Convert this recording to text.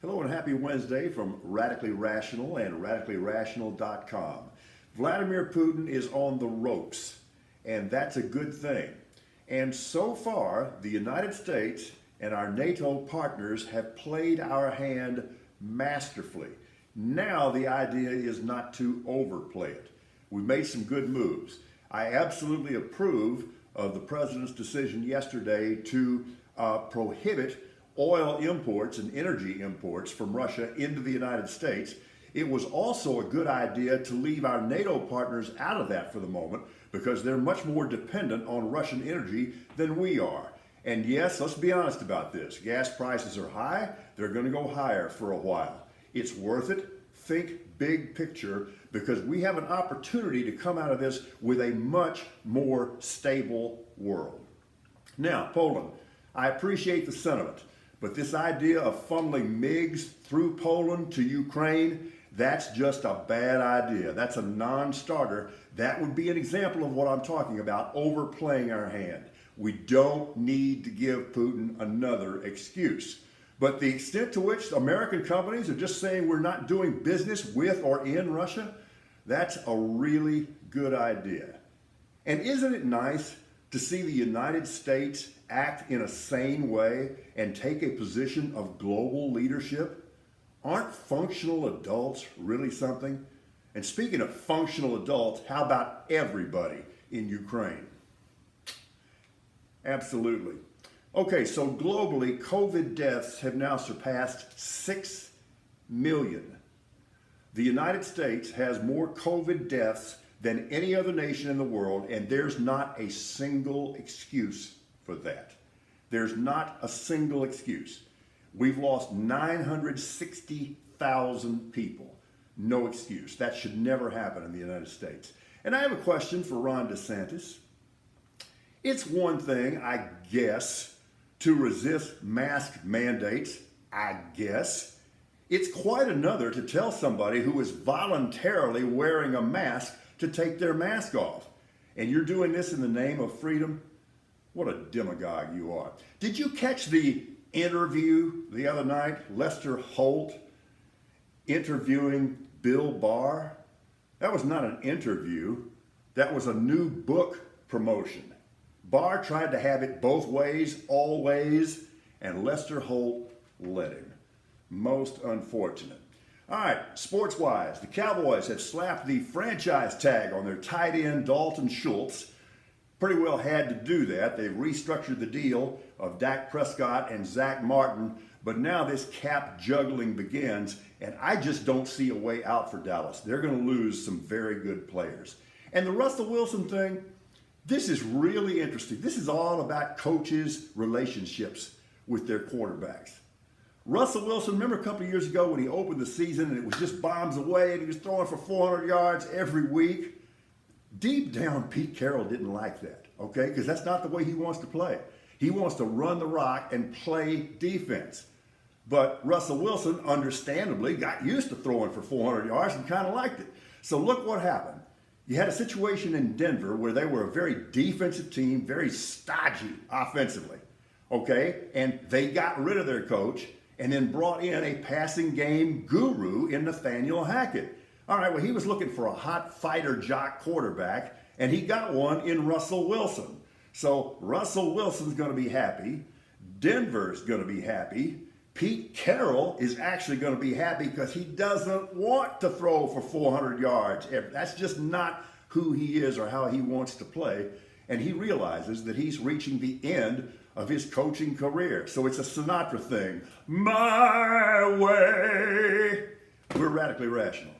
Hello and happy Wednesday from Radically Rational and radicallyrational.com. Vladimir Putin is on the ropes, and that's a good thing. And so far, the United States and our NATO partners have played our hand masterfully. Now the idea is not to overplay it. We made some good moves. I absolutely approve of the president's decision yesterday to prohibit oil imports and energy imports from Russia into the United States. It was also a good idea to leave our NATO partners out of that for the moment because they're much more dependent on Russian energy than we are. And yes, let's be honest about this. Gas prices are high. They're going to go higher for a while. It's worth it. Think big picture because we have an opportunity to come out of this with a much more stable world. Now, Poland, I appreciate the sentiment. But this idea of funneling MiGs through Poland to Ukraine, that's just a bad idea. That's a non-starter. That would be an example of what I'm talking about, overplaying our hand. We don't need to give Putin another excuse. But the extent to which American companies are just saying we're not doing business with or in Russia, that's a really good idea. And isn't it nice to see the United States act in a sane way and take a position of global leadership? Aren't functional adults really something? And speaking of functional adults, how about everybody in Ukraine? Absolutely. Okay, so globally, COVID deaths have now surpassed 6 million. The United States has more COVID deaths than any other nation in the world, and there's not a single excuse for that. There's not a single excuse. We've lost 960,000 people. No excuse. That should never happen in the United States. And I have a question for Ron DeSantis. It's one thing, I guess, to resist mask mandates, I guess. It's quite another to tell somebody who is voluntarily wearing a mask to take their mask off. And you're doing this in the name of freedom? What a demagogue you are. Did you catch the interview the other night? Lester Holt interviewing Bill Barr? That was not an interview. That was a new book promotion. Barr tried to have it both ways, always, and Lester Holt let him. Most unfortunate. All right, sports-wise, the Cowboys have slapped the franchise tag on their tight end Dalton Schultz. Pretty well had to do that. They've restructured the deal of Dak Prescott and Zach Martin, but now this cap juggling begins, and I just don't see a way out for Dallas. They're going to lose some very good players. And the Russell Wilson thing, this is really interesting. This is all about coaches' relationships with their quarterbacks. Russell Wilson, remember a couple of years ago when he opened the season and it was just bombs away and he was throwing for 400 yards every week? Deep down, Pete Carroll didn't like that, okay? Because that's not the way he wants to play. He wants to run the rock and play defense. But Russell Wilson, understandably, got used to throwing for 400 yards and kind of liked it. So look what happened. You had a situation in Denver where they were a very defensive team, very stodgy offensively, okay? And they got rid of their coach and then brought in a passing game guru in Nathaniel Hackett. All right, well, he was looking for a hot fighter jock quarterback, and he got one in Russell Wilson. So Russell Wilson's going to be happy. Denver's going to be happy. Pete Carroll is actually going to be happy because he doesn't want to throw for 400 yards. That's just not who he is or how he wants to play. And he realizes that he's reaching the end of his coaching career. So it's a Sinatra thing. My way. We're radically rational.